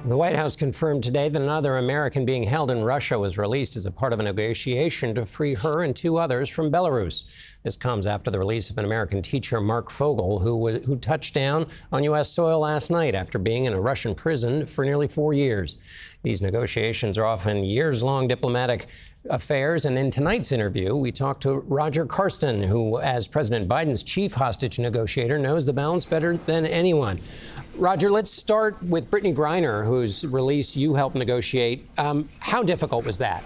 The White House confirmed today that another American being held in Russia was released as a part of a negotiation to free her and two others from Belarus. This comes after the release of an American teacher, Marc Fogel, who touched down on U.S. soil last night after being in a Russian prison for nearly 4 years. These negotiations are often years-long diplomatic affairs, and in tonight's interview, we talked to Roger Carstens, who, as President Biden's chief hostage negotiator, knows the balance better than anyone. Roger, let's start with Brittany Griner, whose release you helped negotiate. How difficult was that?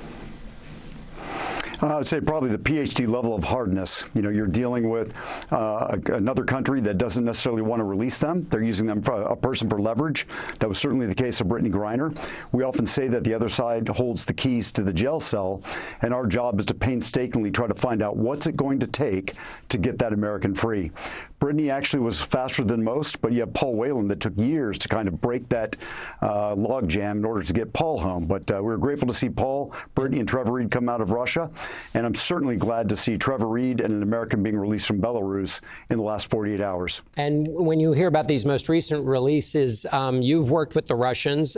I would say probably the PhD level of hardness. You know, you're dealing with another country that doesn't necessarily want to release them. They're using them for a person for leverage. That was certainly the case of Brittany Griner. We often say that the other side holds the keys to the jail cell, and our job is to painstakingly try to find out what's it going to take to get that American free. Brittany actually was faster than most, but you have Paul Whelan that took years to kind of break that logjam in order to get Paul home. But we were grateful to see Paul, Brittany, and Trevor Reed come out of Russia. And I'm certainly glad to see Trevor Reed and an American being released from Belarus in the last 48 hours. And when you hear about these most recent releases, you've worked with the Russians.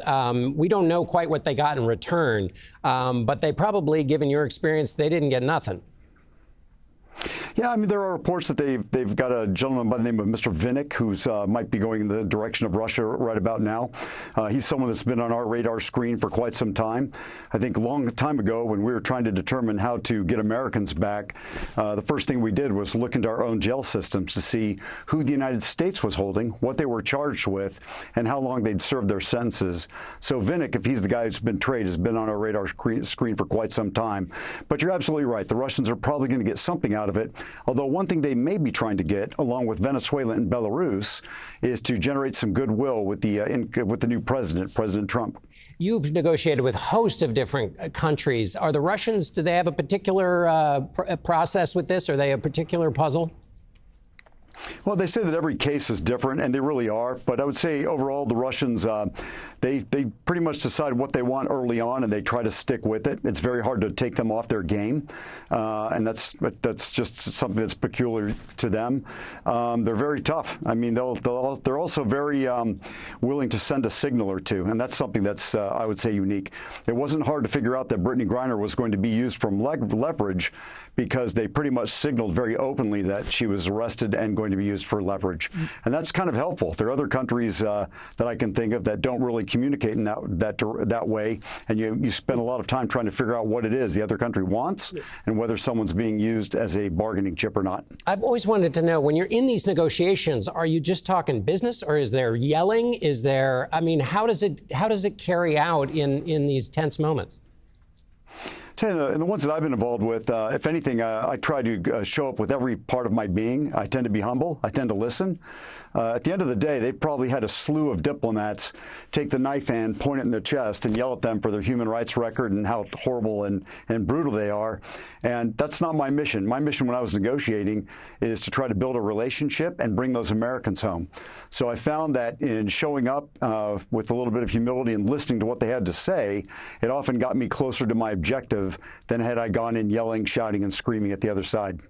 We don't know quite what they got in return, but they probably, given your experience, they didn't get nothing. Yeah, I mean, there are reports that they've got a gentleman by the name of Mr. Vinnick, who's might be going in the direction of Russia right about now. He's someone that's been on our radar screen for quite some time. I think a long time ago, when we were trying to determine how to get Americans back, the first thing we did was look into our own jail systems to see who the United States was holding, what they were charged with, and how long they'd served their sentences. So Vinnick, if he's the guy who's been traded, has been on our radar screen for quite some time. But you're absolutely right. The Russians are probably going to get something out of it. Although one thing they may be trying to get, along with Venezuela and Belarus, is to generate some goodwill with the new president, President Trump. You've negotiated with a host of different countries. Are the Russians, do they have a particular process with this? Are they a particular puzzle? Well, they say that every case is different, and they really are. But I would say overall, the Russians, they pretty much decide what they want early on, and they try to stick with it. It's very hard to take them off their game, and that's just something that's peculiar to them. They're very tough. I mean, they're also very willing to send a signal or two, and that's something that's, I would say, unique. It wasn't hard to figure out that Brittany Griner was going to be used from leverage, because they pretty much signaled very openly that she was arrested and going to be used for leverage. And that's kind of helpful. There are other countries that I can think of that don't really communicate in that way, and you spend a lot of time trying to figure out what it is the other country wants and whether someone's being used as a bargaining chip or not. I've always wanted to know, when you're in these negotiations, are you just talking business, or is there yelling? Is there, I mean, how does it carry out in these tense moments? In the ones that I've been involved with, if anything, I try to show up with every part of my being. I tend to be humble. I tend to listen. At the end of the day, they probably had a slew of diplomats take the knife hand, point it in their chest, and yell at them for their human rights record and how horrible and brutal they are. And that's not my mission. My mission when I was negotiating is to try to build a relationship and bring those Americans home. So I found that in showing up with a little bit of humility and listening to what they had to say, it often got me closer to my objective than had I gone in yelling, shouting, and screaming at the other side.